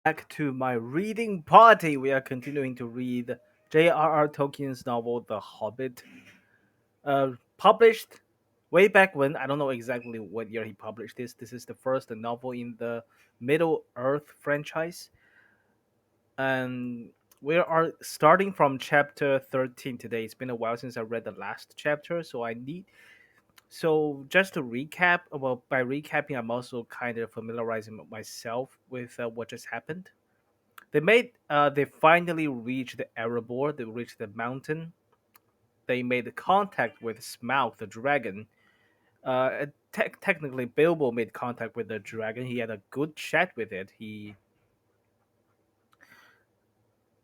Back to my reading party. We are continuing to read J.R.R. Tolkien's novel The Hobbit, published way back when. I don't know exactly what year he published this. This is the first novel in the Middle Earth franchise, and we are starting from chapter 13 today. It's been a while since I read the last chapter, so I need. So just to recap, well, by recapping, I'm also kind of familiarizing myself with what just happened. They finally reached the Erebor. They reached the mountain. They made contact with Smaug the dragon. Technically, Bilbo made contact with the dragon. He had a good chat with it.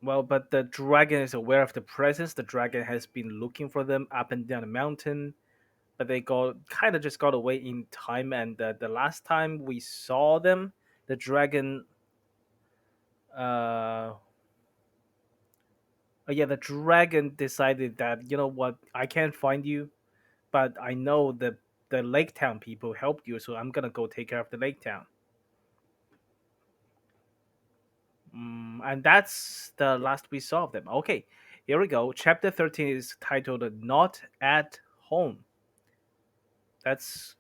But the dragon is aware of the presence. The dragon has been looking for them up and down the mountain, but they got away in time. And the last time we saw them, the dragon, uh, the dragon decided that, you know what, I can't find you, but I know the Lake Town people helped you, so I'm gonna go take care of the Lake Town. And that's the last we saw of them. Okay, here we go. Chapter 13 is titled "Not at Home." That's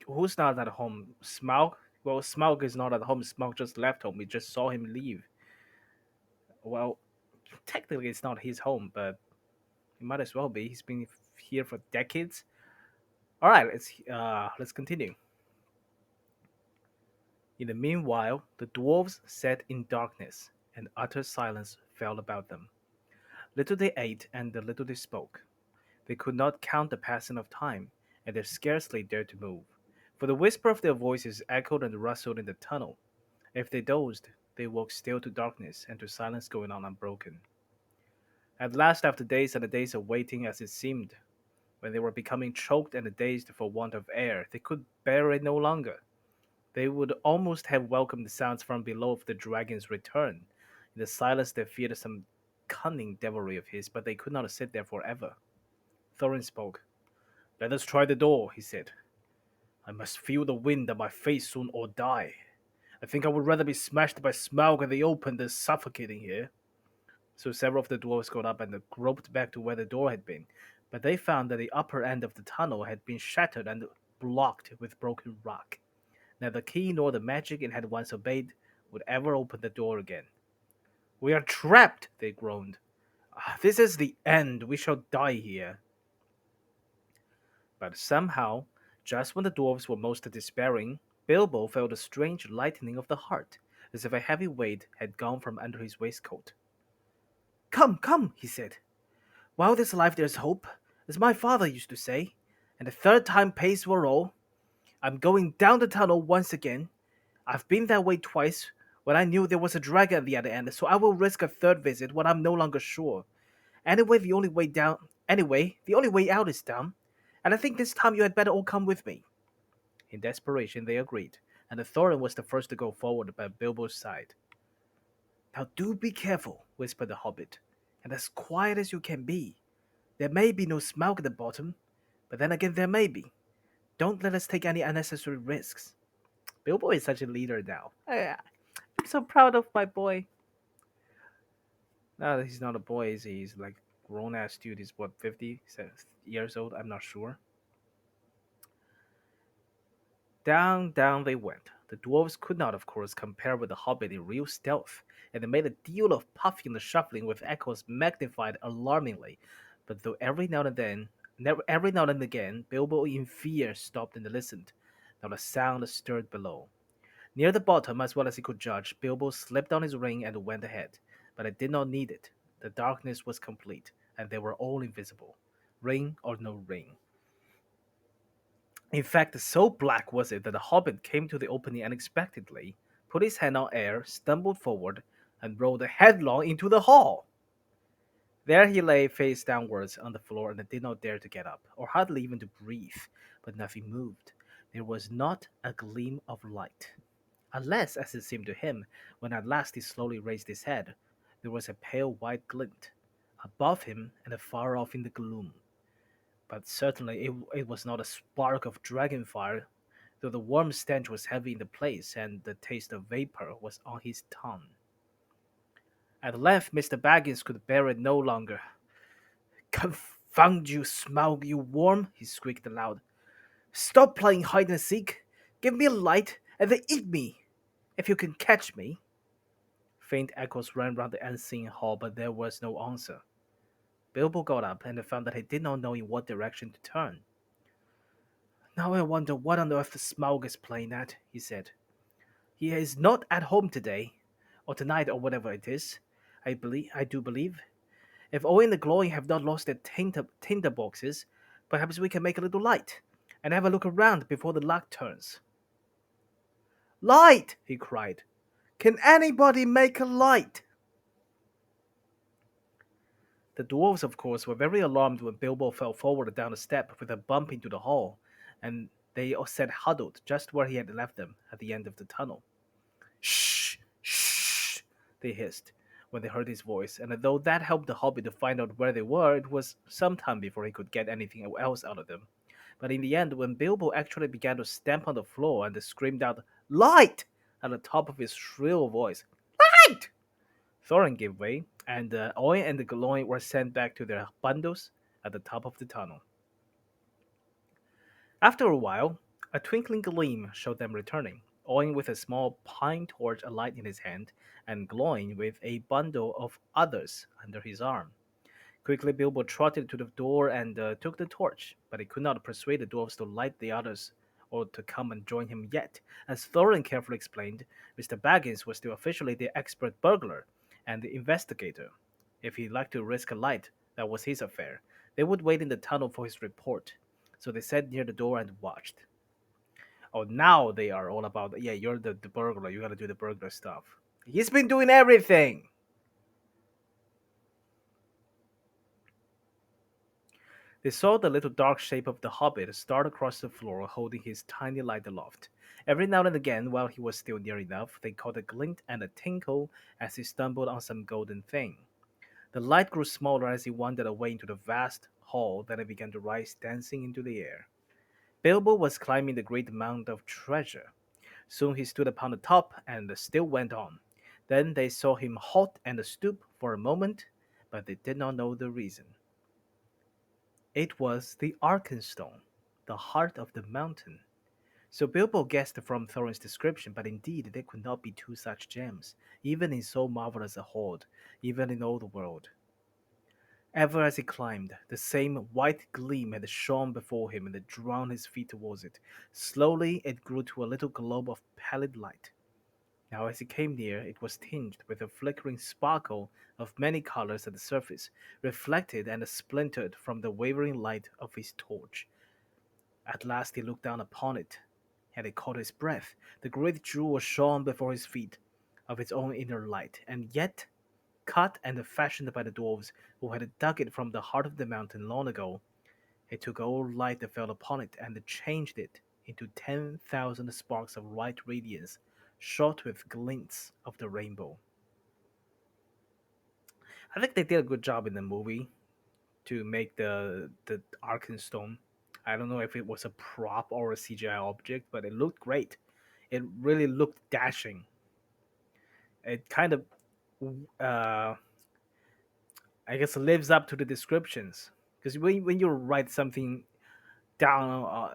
who's not at home. Smaug. Well, Smaug is not at home. Smaug just left home. We just saw him leave. Well, technically it's not his home, but it might as well be. He's been here for decades. All right, let's continue. In the meanwhile, the dwarves sat in darkness, and utter silence fell about them. Little they ate, and little they spoke. They could not count the passing of time, and they scarcely dared to move, for the whisper of their voices echoed and rustled in the tunnel. If they dozed, they woke still to darkness and to silence going on unbroken. At last, after days and days of waiting, as it seemed, when they were becoming choked and dazed for want of air, they could bear it no longer. They would almost have welcomed the sounds from below of the dragon's return. In the silence they feared some cunning devilry of his, but they could not sit there forever. Thorin spoke. "Let us try the door," he said. "I must feel the wind on my face soon or die. I think I would rather be smashed by Smaug in the open than suffocating here." So several of the dwarves got up and groped back to where the door had been, but they found that the upper end of the tunnel had been shattered and blocked with broken rock. Neither key nor the magic it had once obeyed would ever open the door again. "We are trapped," they groaned. "This is the end. We shall die here." But somehow, just when the dwarves were most despairing, Bilbo felt a strange lightening of the heart, as if a heavy weight had gone from under his waistcoat. "Come, come," he said. "While there's life there's hope, as my father used to say, and the third time pays for all. I'm going down the tunnel once again. I've been that way twice when I knew there was a dragon at the other end, so I will risk a third visit when I'm no longer sure. Anyway, the only way out is down, and I think this time you had better all come with me." In desperation, they agreed, and the Thorin was the first to go forward by Bilbo's side. "Now do be careful," whispered the hobbit, "and as quiet as you can be. There may be no Smaug at the bottom, but then again there may be. Don't let us take any unnecessary risks." Bilbo is such a leader now. I'm so proud of my boy. No, he's not a boy. He's like grown ass dude. He's what 50 years old. I'm not sure. Down, down they went. The dwarves could not, of course, compare with the hobbit in real stealth, and they made a deal of puffing and shuffling with echoes magnified alarmingly. But though every now and again, Bilbo in fear stopped and listened. Not a sound stirred below. Near the bottom, as well as he could judge, Bilbo slipped on his ring and went ahead, but it did not need it. The darkness was complete, and they were all invisible, ring or no ring. In fact, so black was it that the hobbit came to the opening unexpectedly, put his hand on air, stumbled forward, and rolled headlong into the hall. There he lay face downwards on the floor and did not dare to get up, or hardly even to breathe, but nothing moved. There was not a gleam of light. Unless, as it seemed to him, when at last he slowly raised his head, there was a pale white glint, above him and afar off in the gloom. But certainly it was not a spark of dragon fire, though the warm stench was heavy in the place and the taste of vapor was on his tongue. At length, Mr. Baggins could bear it no longer. "Confound you, Smaug, you worm!" he squeaked aloud. "Stop playing hide and seek! Give me a light, and then eat me, if you can catch me!" Faint echoes ran round the unseen hall, but there was no answer. Bilbo got up and found that he did not know in what direction to turn. "Now I wonder what on earth Smaug is playing at," he said. "He is not at home today, or tonight, or whatever it is. I do believe. If Owen and the Glowing have not lost their tinder boxes, perhaps we can make a little light, and have a look around before the luck turns." "Light!" he cried. "Can anybody make a light?" The dwarves, of course, were very alarmed when Bilbo fell forward down a step with a bump into the hall, and they all sat huddled just where he had left them at the end of the tunnel. "Shh! Shh!" they hissed when they heard his voice, and though that helped the hobbit to find out where they were, it was some time before he could get anything else out of them. But in the end, when Bilbo actually began to stamp on the floor and screamed out, "Light!" at the top of his shrill voice, "Light!" Thorin gave way, and Oin and the Gloin were sent back to their bundles at the top of the tunnel. After a while, a twinkling gleam showed them returning, Oin with a small pine torch alight in his hand, and Gloin with a bundle of others under his arm. Quickly Bilbo trotted to the door and took the torch, but he could not persuade the dwarfs to light the others or to come and join him yet. As Thorin carefully explained, Mr. Baggins was still officially the expert burglar and the investigator. If he liked to risk a light, that was his affair. They would wait in the tunnel for his report. So they sat near the door and watched. Oh, now they are all about, yeah, you're the burglar. You gotta do the burglar stuff. He's been doing everything! They saw the little dark shape of the hobbit start across the floor holding his tiny light aloft. Every now and again, while he was still near enough, they caught a glint and a tinkle as he stumbled on some golden thing. The light grew smaller as he wandered away into the vast hall, then it began to rise, dancing into the air. Bilbo was climbing the great mound of treasure. Soon he stood upon the top and still went on. Then they saw him halt and stoop for a moment, but they did not know the reason. It was the Arkenstone, the heart of the mountain. So Bilbo guessed from Thorin's description, but indeed there could not be two such gems, even in so marvelous a hoard, even in all the world. Ever as he climbed, the same white gleam had shone before him and had drawn his feet towards it. Slowly it grew to a little globe of pallid light. Now as he came near, it was tinged with a flickering sparkle of many colors at the surface, reflected and splintered from the wavering light of his torch. At last he looked down upon it, and he caught his breath. The great jewel shone before his feet, of its own inner light, and yet, cut and fashioned by the dwarves who had dug it from the heart of the mountain long ago, it took all light that fell upon it and changed it into 10,000 sparks of white radiance, shot with glints of the rainbow. I think they did a good job in the movie to make the Arkenstone. I don't know if it was a prop or a CGI object, but it looked great. It really looked dashing. It kind of, uh, I guess, lives up to the descriptions. Because when you write something down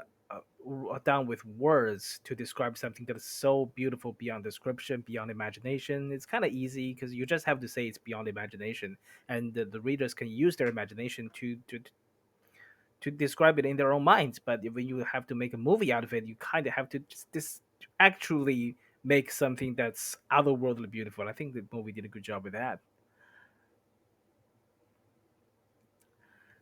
down with words to describe something that is so beautiful beyond description, beyond imagination, it's kind of easy because you just have to say it's beyond imagination, and the readers can use their imagination to describe it in their own minds. But when you have to make a movie out of it, you kind of have to just actually make something that's otherworldly beautiful. I think the movie did a good job with that.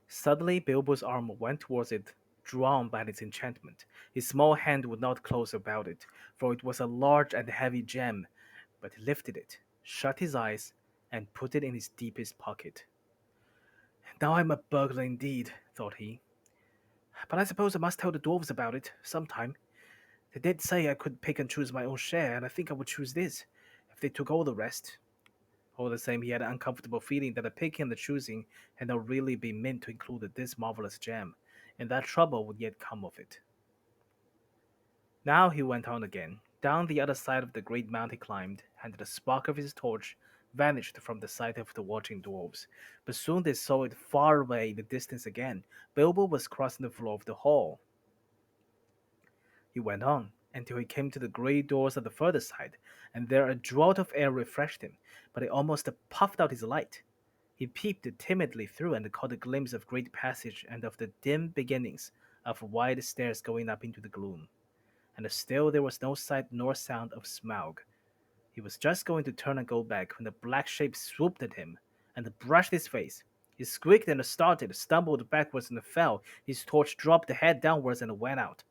Suddenly, Bilbo's arm went towards it, drawn by its enchantment. His small hand would not close about it, for it was a large and heavy gem, but he lifted it, shut his eyes, and put it in his deepest pocket. Now I'm a burglar indeed, thought he. But I suppose I must tell the dwarves about it, sometime. They did say I could pick and choose my own share, and I think I would choose this, if they took all the rest. All the same, he had an uncomfortable feeling that the picking and the choosing had not really been meant to include this marvelous gem, and that trouble would yet come of it. Now he went on again. Down the other side of the great mound he climbed, and the spark of his torch vanished from the sight of the watching dwarfs. But soon they saw it far away in the distance again. Bilbo was crossing the floor of the hall. He went on until he came to the great doors at the further side, and there a draught of air refreshed him, but it almost puffed out his light. He peeped timidly through and caught a glimpse of great passage and of the dim beginnings of wide stairs going up into the gloom. And still there was no sight nor sound of Smaug. He was just going to turn and go back when the black shape swooped at him and brushed his face. He squeaked and started, stumbled backwards and fell. His torch dropped head downwards and went out.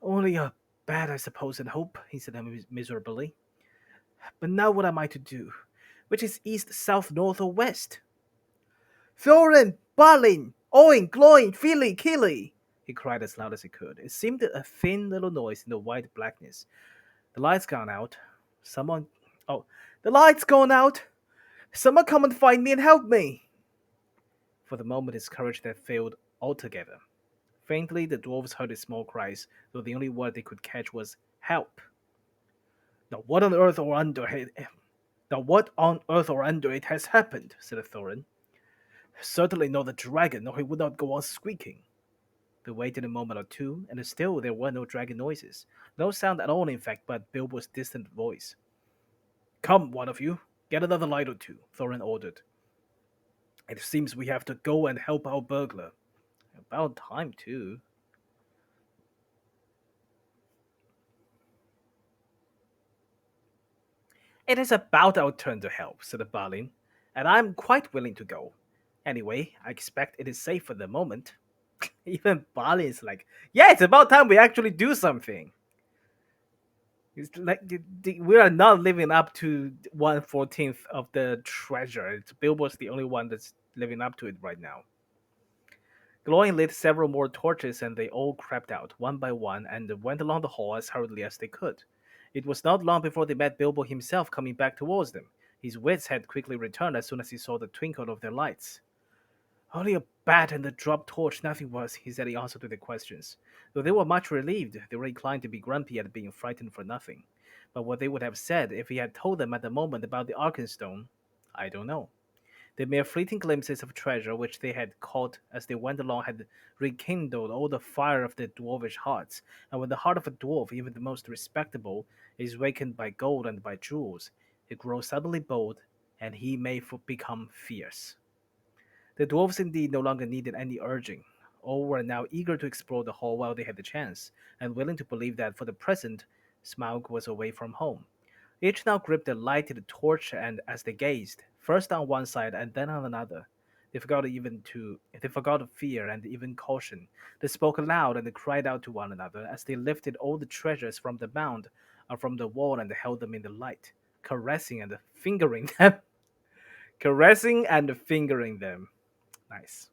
Only a bat, I suppose, and hope, he said miserably. But now what am I to do? Which is east, south, north, or west? Thorin! Balin! Oin! Gloin! Fili! Kili! He cried as loud as he could. It seemed a thin little noise in the white blackness. The light's gone out. Someone. Oh, the light's gone out! Someone come and find me and help me! For the moment, his courage had failed altogether. Faintly, the dwarves heard his small cries, though the only word they could catch was "help." Now, what on earth or under it? Now, what on earth or under it has happened? Said Thorin. Certainly not the dragon, or he would not go on squeaking. They waited a moment or two, and still there were no dragon noises. No sound at all, in fact, but Bilbo's distant voice. Come, one of you. Get another light or two, Thorin ordered. It seems we have to go and help our burglar. About time, too. It is about our turn to help, said Balin, and I'm quite willing to go. Anyway, I expect it is safe for the moment. Even Balin's like, yeah, it's about time we actually do something. It's like we are not living up to 1/14 of the treasure. It's Bilbo's the only one that's living up to it right now. Glowing lit several more torches, and they all crept out, one by one, and went along the hall as hurriedly as they could. It was not long before they met Bilbo himself coming back towards them. His wits had quickly returned as soon as he saw the twinkle of their lights. Only a bat and a dropped torch, nothing worse, he said in answer to their questions. Though they were much relieved, they were inclined to be grumpy at being frightened for nothing. But what they would have said if he had told them at the moment about the Arkenstone, I don't know. The mere fleeting glimpses of treasure which they had caught as they went along had rekindled all the fire of their dwarvish hearts, and when the heart of a dwarf, even the most respectable, is wakened by gold and by jewels, it grows suddenly bold, and he may become fierce. The dwarfs indeed no longer needed any urging. All were now eager to explore the hall while they had the chance, and willing to believe that for the present Smaug was away from home. Each now gripped a lighted torch, and as they gazed, first on one side and then on another, they forgot fear and even caution. They spoke aloud and cried out to one another as they lifted all the treasures from the mound or from the wall and held them in the light, caressing and fingering them. Caressing and fingering them. Nice.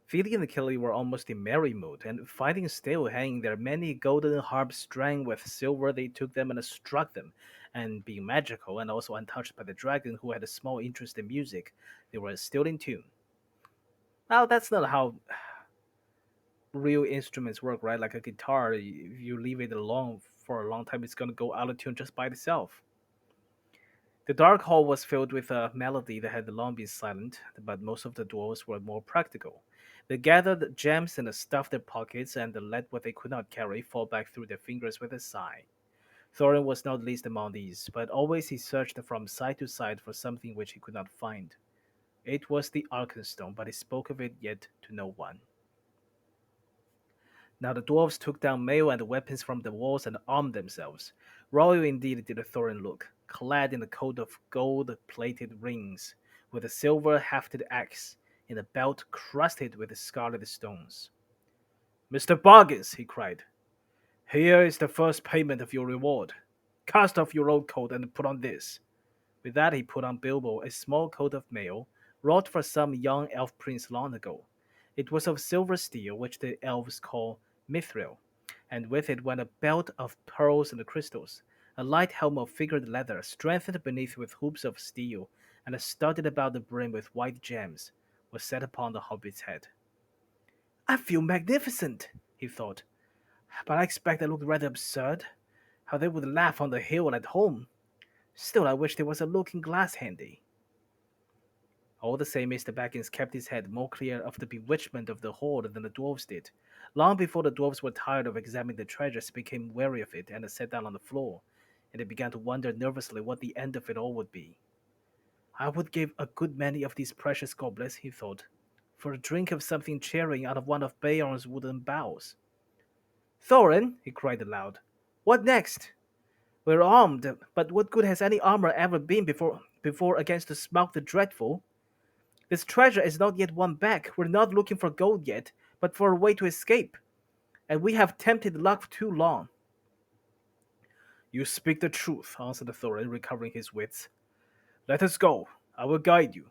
Philly and Achilles were almost in merry mood, and finding still hanging there many golden harps strung with silver, they took them and struck them. And being magical and also untouched by the dragon, who had a small interest in music, they were still in tune. Now, that's not how real instruments work, right? Like a guitar, if you leave it alone for a long time, it's going to go out of tune just by itself. The dark hall was filled with a melody that had long been silent, but most of the dwarves were more practical. They gathered gems and stuffed their pockets and let what they could not carry fall back through their fingers with a sigh. Thorin was not least among these, but always he searched from side to side for something which he could not find. It was the Arkenstone, but he spoke of it yet to no one. Now the dwarfs took down mail and weapons from the walls and armed themselves. Royal indeed did Thorin look, clad in a coat of gold-plated rings, with a silver-hafted axe, in a belt crusted with scarlet stones. "Mr. Boggins," he cried, "here is the first payment of your reward. Cast off your old coat and put on this." With that he put on Bilbo a small coat of mail, wrought for some young elf prince long ago. It was of silver steel, which the elves call mithril, and with it went a belt of pearls and crystals. A light helm of figured leather, strengthened beneath with hoops of steel, and studded about the brim with white gems, was set upon the hobbit's head. "I feel magnificent," he thought. But I expect it looked rather absurd. How they would laugh on the hill at home. Still, I wish there was a looking glass handy. All the same, Mr. Baggins kept his head more clear of the bewitchment of the hoard than the dwarfs did. Long before the dwarfs were tired of examining the treasures, they became weary of it and sat down on the floor, and they began to wonder nervously what the end of it all would be. I would give a good many of these precious goblets, he thought, for a drink of something cheering out of one of Beorn's wooden bowls. Thorin, he cried aloud, what next? We're armed, but what good has any armor ever been before against the Smaug the Dreadful? This treasure is not yet won back. We're not looking for gold yet, but for a way to escape. And we have tempted luck too long. You speak the truth, answered Thorin, recovering his wits. Let us go. I will guide you.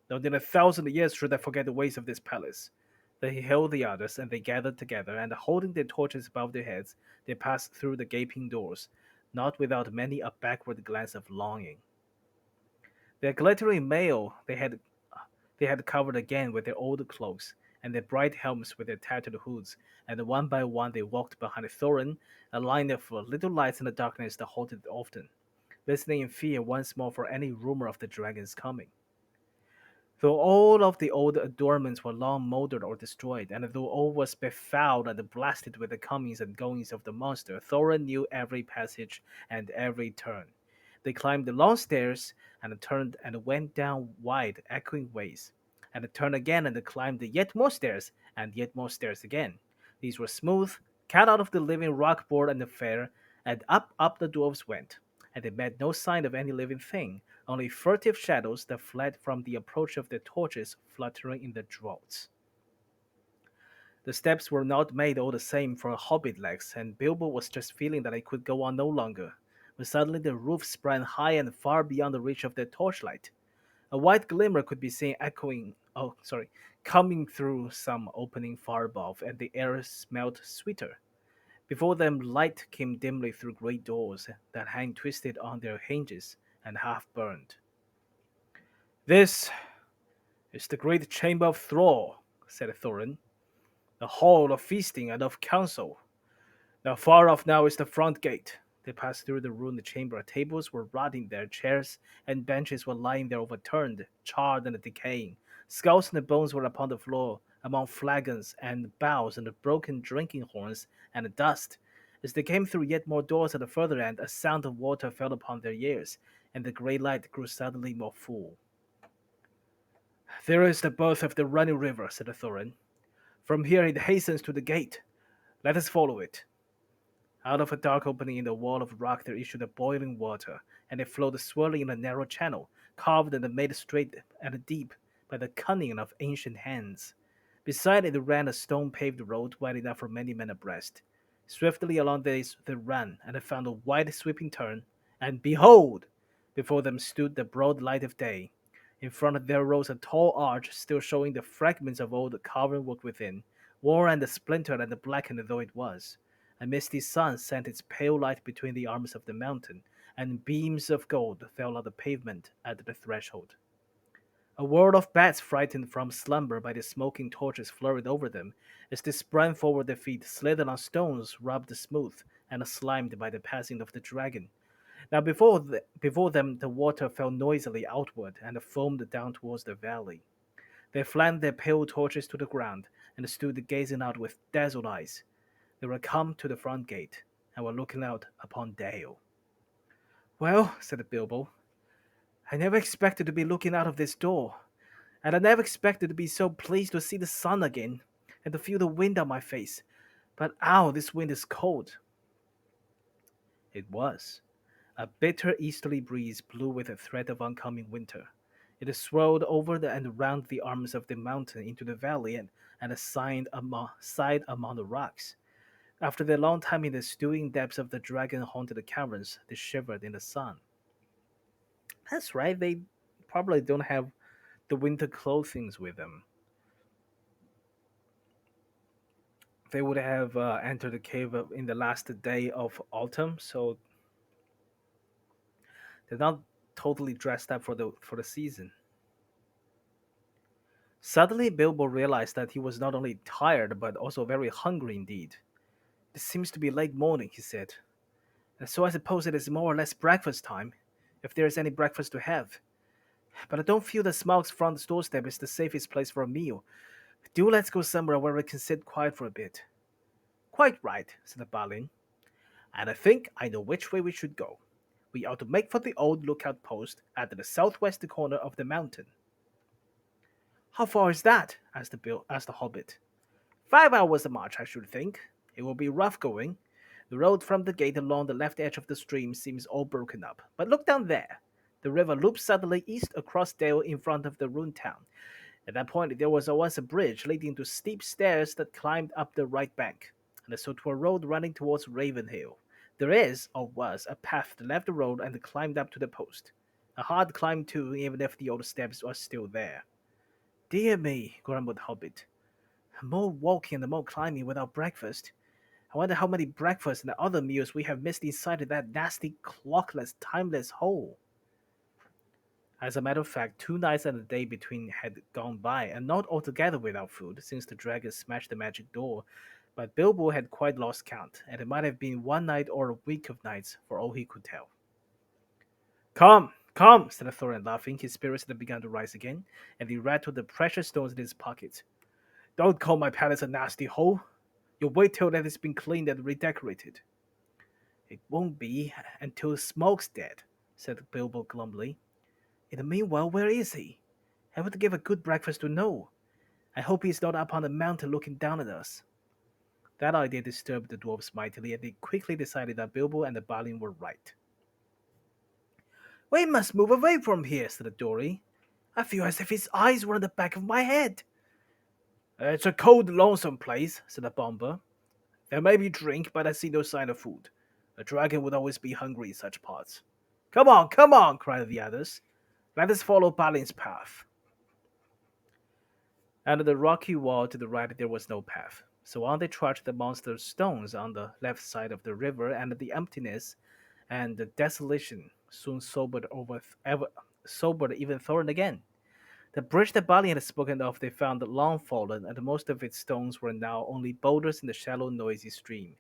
Not in 1,000 years should I forget the ways of this palace. Then he hailed the others, and they gathered together, and holding their torches above their heads, they passed through the gaping doors, not without many a backward glance of longing. Their glittering mail they had covered again with their old cloaks, and their bright helms with their tattered hoods, and one by one they walked behind Thorin, a line of little lights in the darkness that halted often, listening in fear once more for any rumor of the dragon's coming. Though all of the old adornments were long mouldered or destroyed, and though all was befouled and blasted with the comings and goings of the monster, Thorin knew every passage and every turn. They climbed the long stairs and turned and went down wide, echoing ways, and turned again and climbed yet more stairs and yet more stairs again. These were smooth, cut out of the living rock board and fair, and up the dwarfs went, and they met no sign of any living thing, only furtive shadows that fled from the approach of their torches fluttering in the draughts. The steps were not made all the same for hobbit legs, and Bilbo was just feeling that he could go on no longer, when suddenly the roof sprang high and far beyond the reach of their torchlight. A white glimmer could be seen coming through some opening far above, and the air smelled sweeter. Before them light came dimly through great doors that hung twisted on their hinges and half burned. This is the great chamber of Thrall, said Thorin, the hall of feasting and of council. Now far off now is the front gate. They passed through the ruined chamber. Tables were rotting there, chairs and benches were lying there overturned, charred and decaying. Skulls and bones were upon the floor, among flagons and bowls and broken drinking horns and dust. As they came through yet more doors at the further end, a sound of water fell upon their ears, and the grey light grew suddenly more full. There is the birth of the Runny River, said Thorin. From here it hastens to the gate. Let us follow it. Out of a dark opening in the wall of rock there issued a boiling water, and it flowed swirling in a narrow channel, carved and made straight and deep by the cunning of ancient hands. Beside it ran a stone-paved road wide enough for many men abreast. Swiftly along this they ran, and they found a wide sweeping turn, and behold! Before them stood the broad light of day. In front there rose a tall arch, still showing the fragments of old carven work within, worn and splintered and blackened though it was. A misty sun sent its pale light between the arms of the mountain, and beams of gold fell on the pavement at the threshold. A world of bats, frightened from slumber by the smoking torches, flurried over them as they sprang forward. Their feet slithered on stones rubbed smooth and slimed by the passing of the dragon. Now before them the water fell noisily outward and foamed down towards the valley. They flung their pale torches to the ground and stood gazing out with dazzled eyes. They were come to the front gate and were looking out upon Dale. Well, said Bilbo, I never expected to be looking out of this door, and I never expected to be so pleased to see the sun again and to feel the wind on my face. But ow, this wind is cold. It was. A bitter easterly breeze blew with a threat of oncoming winter. It swirled over and round the arms of the mountain into the valley and sighed among the rocks. After their long time in the stewing depths of the dragon-haunted caverns, they shivered in the sun. That's right, they probably don't have the winter clothing with them. They would have entered the cave in the last day of autumn, so they're not totally dressed up for the season. Suddenly, Bilbo realized that he was not only tired but also very hungry indeed. This seems to be late morning, he said. And so I suppose it is more or less breakfast time, if there is any breakfast to have. But I don't feel that Smaug's front doorstep is the safest place for a meal. Do let's go somewhere where we can sit quiet for a bit. Quite right, said the Balin. And I think I know which way we should go. We ought to make for the old lookout post at the southwest corner of the mountain. How far is that? Asked the hobbit. 5 hours a march, I should think. It will be rough going. The road from the gate along the left edge of the stream seems all broken up. But look down there. The river loops suddenly east across dale in front of the ruined town. At that point, there was once a bridge leading to steep stairs that climbed up the right bank, and so to a road running towards Ravenhill. There is, or was, a path that left the road and climbed up to the post. A hard climb too, even if the old steps are still there. Dear me, grumbled Hobbit. More walking and more climbing without breakfast. I wonder how many breakfasts and other meals we have missed inside of that nasty, clockless, timeless hole. As a matter of fact, 2 nights and a day between had gone by, and not altogether without food, since the dragon smashed the magic door. But Bilbo had quite lost count, and it might have been one night or a week of nights, for all he could tell. Come, come, said Thorin, laughing. His spirits had begun to rise again, and he rattled the precious stones in his pocket. Don't call my palace a nasty hole. You'll wait till that has been cleaned and redecorated. It won't be until Smaug's dead, said Bilbo glumly. In the meanwhile, where is he? I would give a good breakfast to know. I hope he's not up on the mountain looking down at us. That idea disturbed the dwarfs mightily, and they quickly decided that Bilbo and the Balin were right. We must move away from here, said the Dory. I feel as if his eyes were on the back of my head. It's a cold, lonesome place, said the Bomber. There may be drink, but I see no sign of food. A dragon would always be hungry in such parts. Come on, cried the others. Let us follow Balin's path. Under the rocky wall to the right there was no path, so on they trudged the monster stones on the left side of the river, and the emptiness and the desolation soon sobered even Thorin again. The bridge that Balin had spoken of they found long fallen, and most of its stones were now only boulders in the shallow, noisy stream.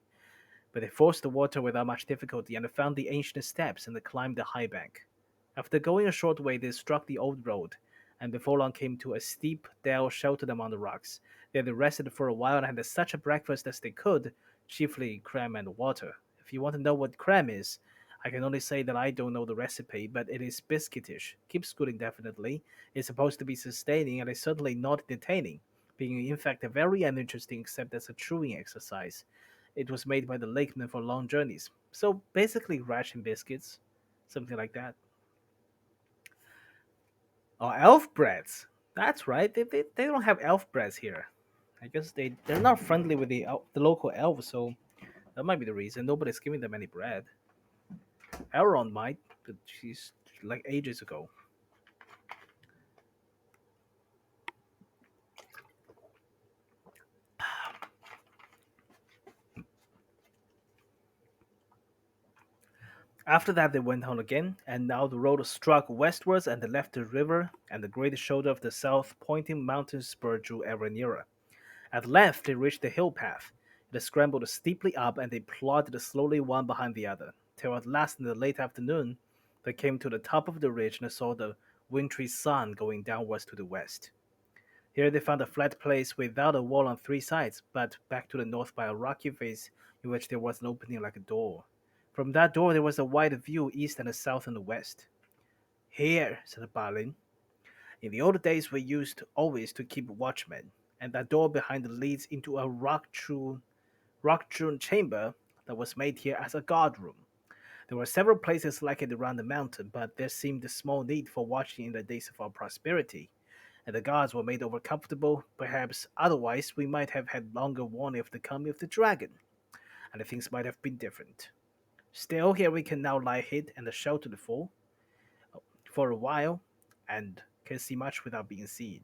But they forced the water without much difficulty, and found the ancient steps and climbed the high bank. After going a short way, they struck the old road, and before long came to a steep dale sheltered among the rocks. There they rested for a while and had such a breakfast as they could, chiefly cram and water. If you want to know what cram is, I can only say that I don't know the recipe, but it is biscuitish. Keeps good indefinitely. It's supposed to be sustaining and is certainly not detaining, being in fact very uninteresting except as a chewing exercise. It was made by the lakemen for long journeys. So basically ration biscuits, something like that. Oh, elf breads. That's right. They don't have elf breads here. I guess they're not friendly with the local elves, so that might be the reason. Nobody's giving them any bread. Elrond might, but she's like ages ago. After that, they went on again, and now the road struck westwards and they left the river, and the great shoulder of the south pointing mountain spur drew ever nearer. At length, they reached the hill path. They scrambled steeply up, and they plodded slowly one behind the other, till at last in the late afternoon, they came to the top of the ridge and saw the wintry sun going downwards to the west. Here they found a flat place without a wall on three sides, but back to the north by a rocky face in which there was an opening like a door. From that door there was a wide view east and south and west. Here, said Balin. In the old days we used always to keep watchmen, and that door behind leads into a rock-strewn chamber that was made here as a guard room. There were several places like it around the mountain, but there seemed small need for watching in the days of our prosperity, and the guards were made over comfortable. Perhaps otherwise we might have had longer warning of the coming of the dragon, and things might have been different. Still, here we can now lie hid and sheltered for a while, and can see much without being seen.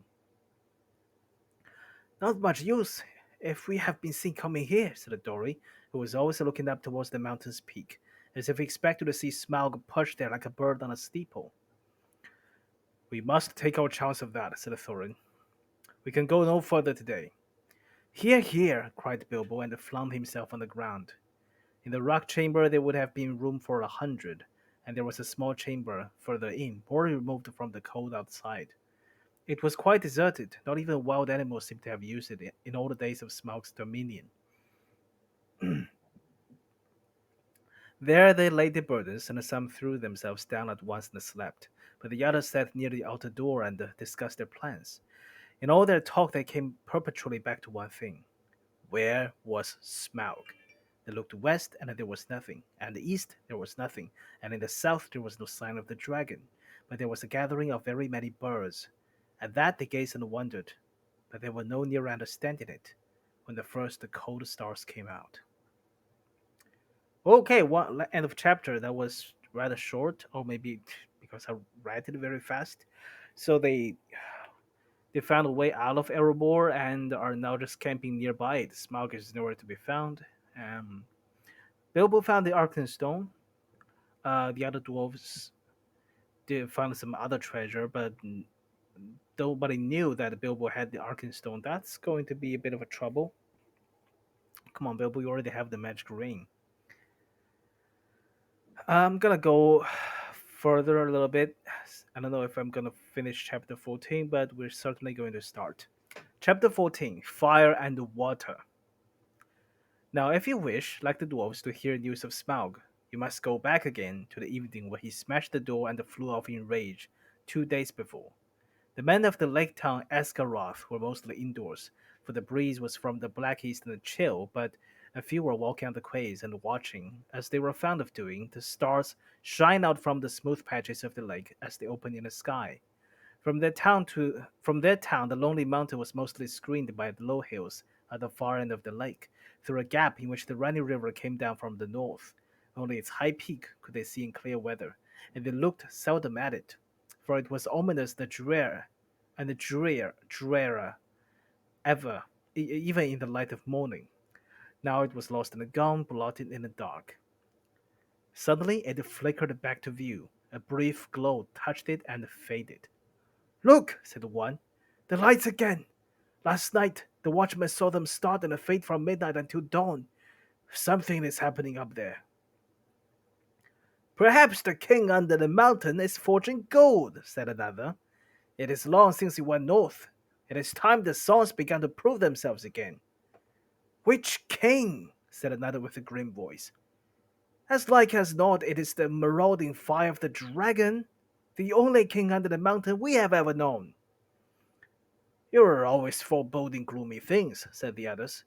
Not much use if we have been seen coming here, said the Dory, who was always looking up towards the mountain's peak, as if he expected to see Smaug perched there like a bird on a steeple. We must take our chance of that, said Thorin. We can go no further today. Here, here, cried Bilbo, and flung himself on the ground. In the rock chamber there would have been room for 100, and there was a small chamber further in, more removed from the cold outside. It was quite deserted, not even wild animals seemed to have used it in all the days of Smaug's dominion. There they laid their burdens, and some threw themselves down at once and slept, but the others sat near the outer door and discussed their plans. In all their talk they came perpetually back to one thing. Where was Smaug? They looked west, and there was nothing, and the east there was nothing, and in the south there was no sign of the dragon, but there was a gathering of very many birds. At that they gazed and wondered, but they were no nearer understanding it, when the first the cold stars came out. Okay, end of chapter. That was rather short, or maybe because I read it very fast. So they found a way out of Erebor and are now just camping nearby it. Smaug is nowhere to be found. Um, Bilbo found the Arkenstone. The other dwarves did find some other treasure, but nobody knew that Bilbo had the Arkenstone. That's going to be a bit of a trouble. Come on, Bilbo, you already have the magic ring. I'm gonna go further a little bit. I don't know if I'm gonna finish chapter 14, but we're certainly going to start. Chapter 14, Fire and Water. Now, if you wish, like the dwarves, to hear news of Smaug, you must go back again to the evening where he smashed the door and flew off in rage 2 days before. The men of the lake town Esgaroth were mostly indoors, for the breeze was from the black east and chill, but a few were walking on the quays and watching, as they were fond of doing, the stars shine out from the smooth patches of the lake as they open in the sky. From their town, the lonely mountain was mostly screened by the low hills at the far end of the lake, through a gap in which the Runny River came down from the north. Only its high peak could they see in clear weather, and they looked seldom at it, for it was ominous the drear, and the drearer ever, even in the light of morning. Now it was lost in the gone, blotted in the dark. Suddenly it flickered back to view. A brief glow touched it and faded. Look, said one. The lights again. Last night, the watchman saw them start and fade from midnight until dawn. Something is happening up there. Perhaps the king under the mountain is forging gold, said another. It is long since he went north. It is time the songs began to prove themselves again. Which king? Said another with a grim voice. As like as not, it is the marauding fire of the dragon, the only king under the mountain we have ever known. You are always foreboding gloomy things, said the others.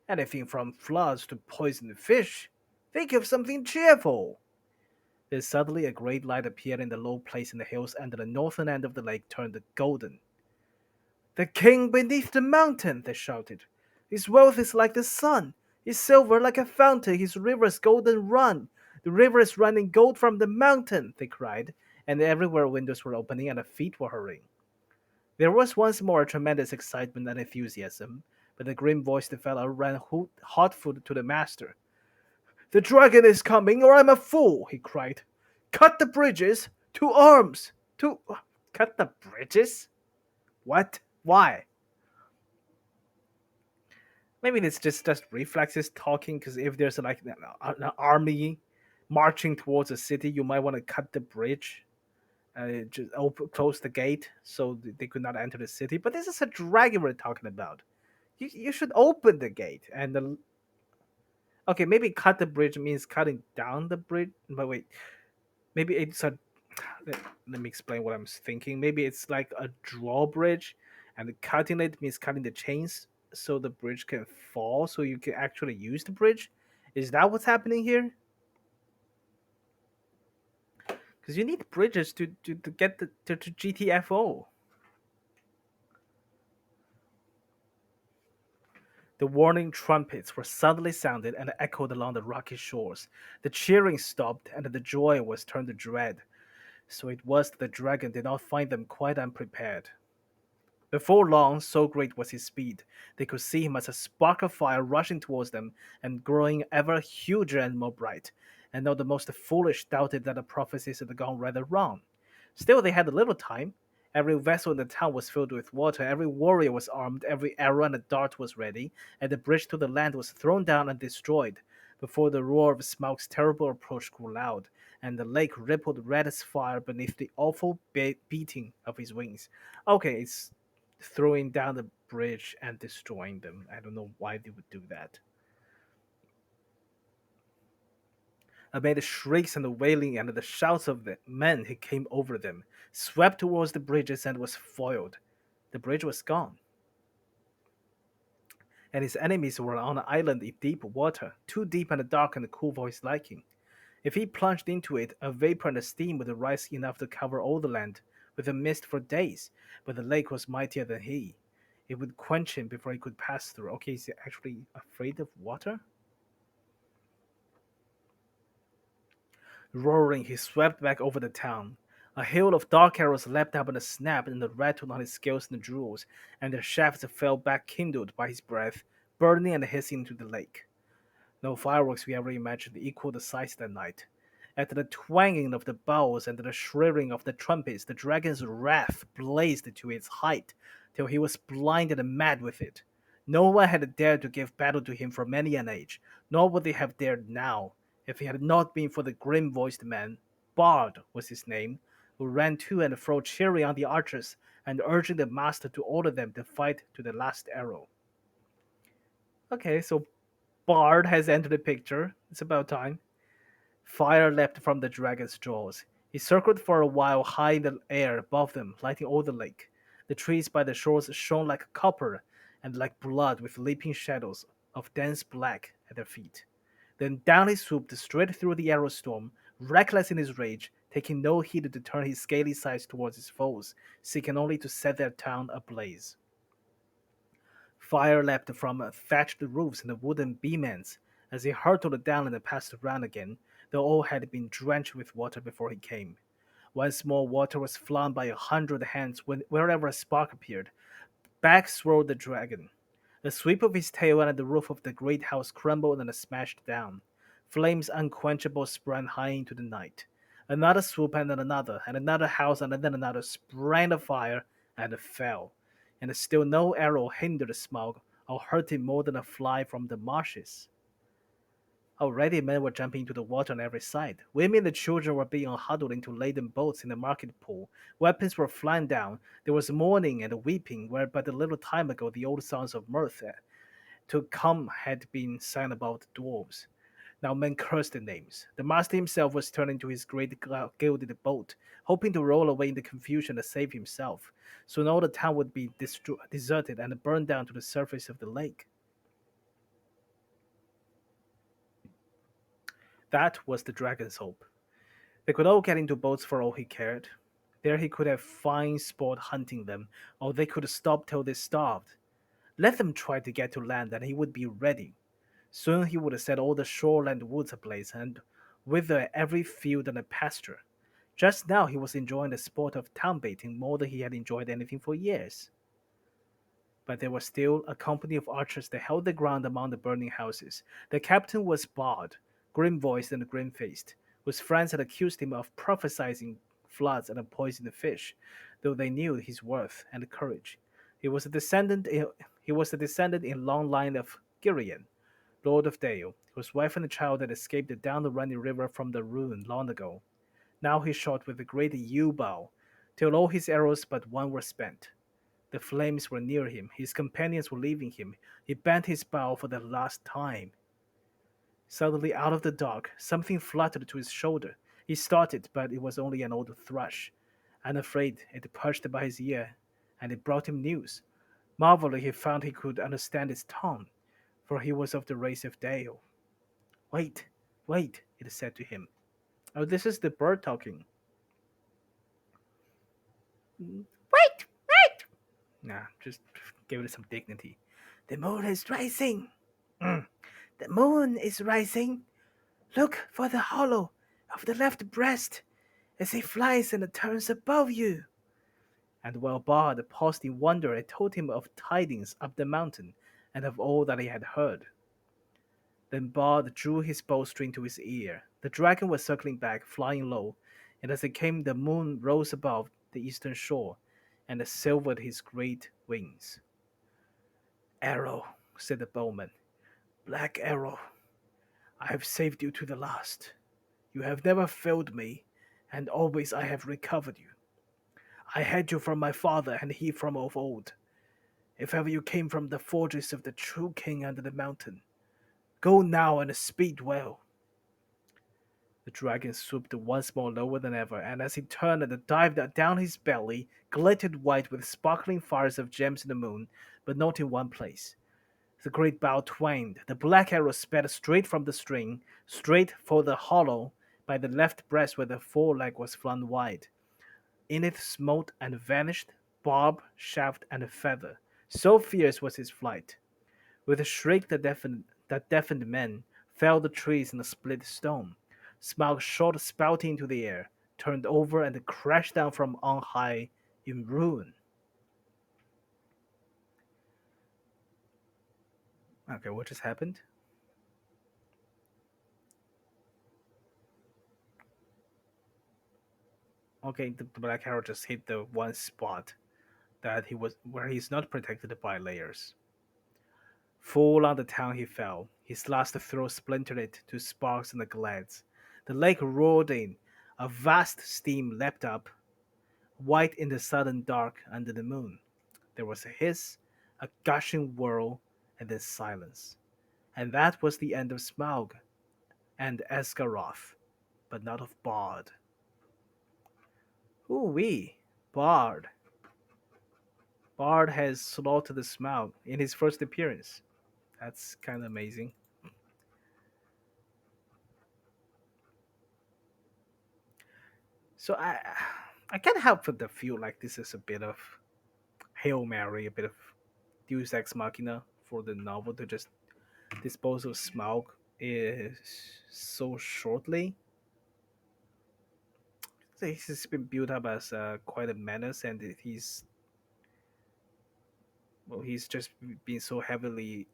Anything from floods to poisoned fish. Think of something cheerful. Then suddenly a great light appeared in the low place in the hills, and the northern end of the lake turned golden. The king beneath the mountain, they shouted. His wealth is like the sun, his silver like a fountain, his rivers golden run. The river is running gold from the mountain, they cried, and everywhere windows were opening and feet were hurrying. There was once more tremendous excitement and enthusiasm, but the grim-voiced fellow ran hot-footed to the master. The dragon is coming, or I'm a fool, he cried. Cut the bridges! To arms! To... Cut the bridges? What? Why? Maybe it's just reflexes talking, because if there's like an army marching towards a city, you might want to cut the bridge. Just close the gate so they could not enter the city. But this is a dragon we're talking about. You should open the gate and okay, maybe cut the bridge means cutting down the bridge. But wait, maybe it's a let me explain what I'm thinking. Maybe it's like a drawbridge, and cutting it means cutting the chains so the bridge can fall, so you can actually use the bridge. Is that what's happening here? Because you need bridges to get to GTFO. The warning trumpets were suddenly sounded and echoed along the rocky shores. The cheering stopped, and the joy was turned to dread. So it was that the dragon did not find them quite unprepared. Before long, so great was his speed, they could see him as a spark of fire rushing towards them and growing ever huger and more bright. And though the most foolish doubted that the prophecies had gone rather wrong, still they had a little time, Every vessel in the town was filled with water, every warrior was armed, every arrow and dart was ready, and the bridge to the land was thrown down and destroyed before the roar of Smaug's terrible approach grew loud, and the lake rippled red as fire beneath the awful beating of his wings. Okay, it's throwing down the bridge and destroying them. I don't know why they would do that. Amid the shrieks and the wailing and the shouts of the men, he came over them, swept towards the bridges, and was foiled. The bridge was gone, and his enemies were on an island in deep water, too deep and dark and cool for his liking. If he plunged into it, a vapor and a steam would rise enough to cover all the land with a mist for days, but the lake was mightier than he. It would quench him before he could pass through. Okay, is he actually afraid of water? Roaring, he swept back over the town. A hail of dark arrows leapt up and snapped and rattled on his scales and jewels, and their shafts fell back kindled by his breath, burning and hissing into the lake. No fireworks we ever imagined equaled the sight that night. At the twanging of the bows and the shrilling of the trumpets, the dragon's wrath blazed to its height, till he was blinded and mad with it. No one had dared to give battle to him for many an age, nor would they have dared now, if it had not been for the grim-voiced man, Bard was his name, who ran to and fro cheering on the archers and urging the master to order them to fight to the last arrow. Okay, so Bard has entered the picture. It's about time. Fire leapt from the dragon's jaws. He circled for a while high in the air above them, lighting all the lake. The trees by the shores shone like copper and like blood with leaping shadows of dense black at their feet. Then down he swooped straight through the arrow storm, reckless in his rage, taking no heed to turn his scaly sides towards his foes, seeking only to set their town ablaze. Fire leapt from thatched roofs and wooden beam ends as he hurtled down and passed around again, though all had been drenched with water before he came. Once more water was flung by 100 hands wherever a spark appeared. Back swirled the dragon. The sweep of his tail and the roof of the great house crumbled and smashed down. Flames unquenchable sprang high into the night. Another swoop and another house and then another sprang afire and fell. And still no arrow hindered Smaug or hurt him more than a fly from the marshes. Already men were jumping into the water on every side. Women and children were being huddled into laden boats in the market pool. Weapons were flying down. There was mourning and weeping, where but a little time ago the old songs of mirth to come had been sung about the dwarves. Now men cursed the names. The master himself was turning to his great gilded boat, hoping to roll away in the confusion and save himself. Soon all the town would be deserted and burned down to the surface of the lake. That was the dragon's hope. They could all get into boats for all he cared. There he could have fine sport hunting them, or they could stop till they starved. Let them try to get to land, and he would be ready. Soon he would set all the shoreland woods ablaze, and wither every field and pasture. Just now he was enjoying the sport of town baiting more than he had enjoyed anything for years. But there was still a company of archers that held the ground among the burning houses. The captain was Bard, grim-voiced and grim-faced, whose friends had accused him of prophesying floods and poisoned fish, though they knew his worth and courage. He was a descendant. He was a descendant in long line of Girion, Lord of Dale, whose wife and child had escaped down the Runny River from the ruin long ago. Now he shot with a great yew bow, till all his arrows but one were spent. The flames were near him, his companions were leaving him. He bent his bow for the last time. Suddenly, out of the dark, something fluttered to his shoulder. He started, but it was only an old thrush. Unafraid, it perched by his ear, and it brought him news. Marvelling, he found he could understand its tongue, for he was of the race of Dale. Wait, wait, it said to him. Oh, this is the bird talking. Wait, wait! Nah, just give it some dignity. The moon is rising. Mm. The moon is rising. Look for the hollow of the left breast as it flies and turns above you. And while Bard paused in wonder, it told him of tidings up the mountain and of all that he had heard. Then Bard drew his bowstring to his ear. The dragon was circling back, flying low, and as it came, the moon rose above the eastern shore, and silvered his great wings. Arrow, said the bowman, Black Arrow, I have saved you to the last. You have never failed me, and always I have recovered you. I had you from my father, and he from of old. If ever you came from the fortress of the true king under the mountain, go now and speed well. The dragon swooped once more lower than ever, and as he turned and dived down his belly, glittered white with sparkling fires of gems in the moon, but not in one place. The great bow twanged. The black arrow sped straight from the string, straight for the hollow by the left breast where the foreleg was flung wide. In it smote and vanished barb, shaft, and feather. So fierce was his flight. With a shriek that deafened men, fell the trees and split stone. Smaug shot spouting into the air, turned over, and crashed down from on high in ruin. Okay, what just happened? Okay, the black arrow just hit the one spot that he was where he's not protected by layers. Full on the town he fell. His last throw splintered it to sparks and glads. The lake roared in. A vast steam leapt up, white in the sudden dark under the moon. There was a hiss, a gushing whirl, and then silence. And that was the end of Smaug and Esgaroth, but not of Bard. Ooh wee, Bard. Bard has slaughtered the Smaug in his first appearance. That's kind of amazing. So I can't help but to feel like this is a bit of Hail Mary, a bit of Deus Ex Machina for the novel to just dispose of Smaug is so shortly. So he's been built up as quite a menace, and he's just been so heavily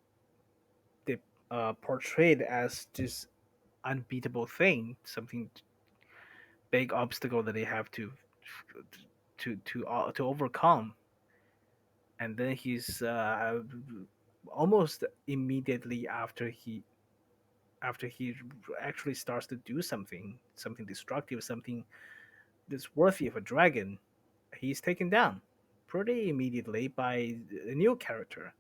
portrayed as this unbeatable thing, something big obstacle that they have to overcome. And then he's almost immediately after he actually starts to do something destructive, something that's worthy of a dragon, he's taken down pretty immediately by a new character.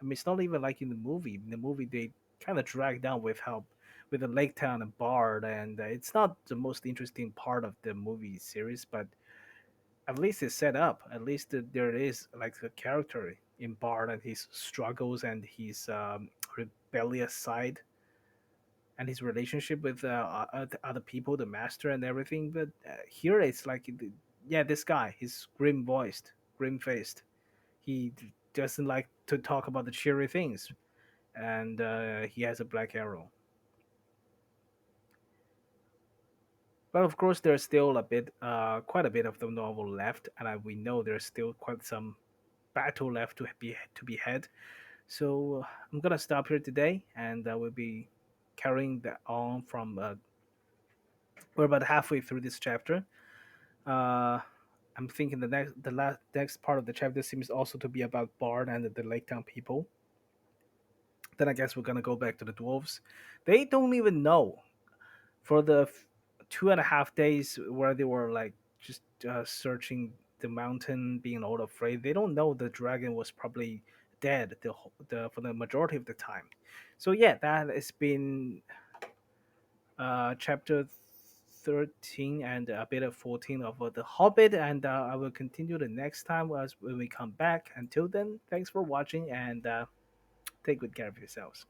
I mean, it's not even like in the movie. In the movie, they kind of drag down with help with the Lake Town and Bard, and it's not the most interesting part of the movie series, but at least it's set up. At least there is like a character in Bard and his struggles and his rebellious side and his relationship with other people, the master and everything. But here it's like, yeah, this guy, he's grim voiced, grim faced. He doesn't like to talk about the cheery things, and he has a black arrow. But of course, there's still quite a bit of the novel left, and we know there's still quite some battle left to be had. So I'm gonna stop here today, and we'll be carrying that on from. We're about halfway through this chapter. Uh, I'm thinking the next part of the chapter seems also to be about Bard and the Lake Town people. Then I guess we're gonna go back to the dwarves. They don't even know for the 2.5 days where they were like just searching the mountain, being all afraid. They don't know the dragon was probably dead for the majority of the time. So yeah, that has been chapter 13 and a bit of 14 of the Hobbit, and I will continue the next time as when we come back. Until then, thanks for watching and take good care of yourselves.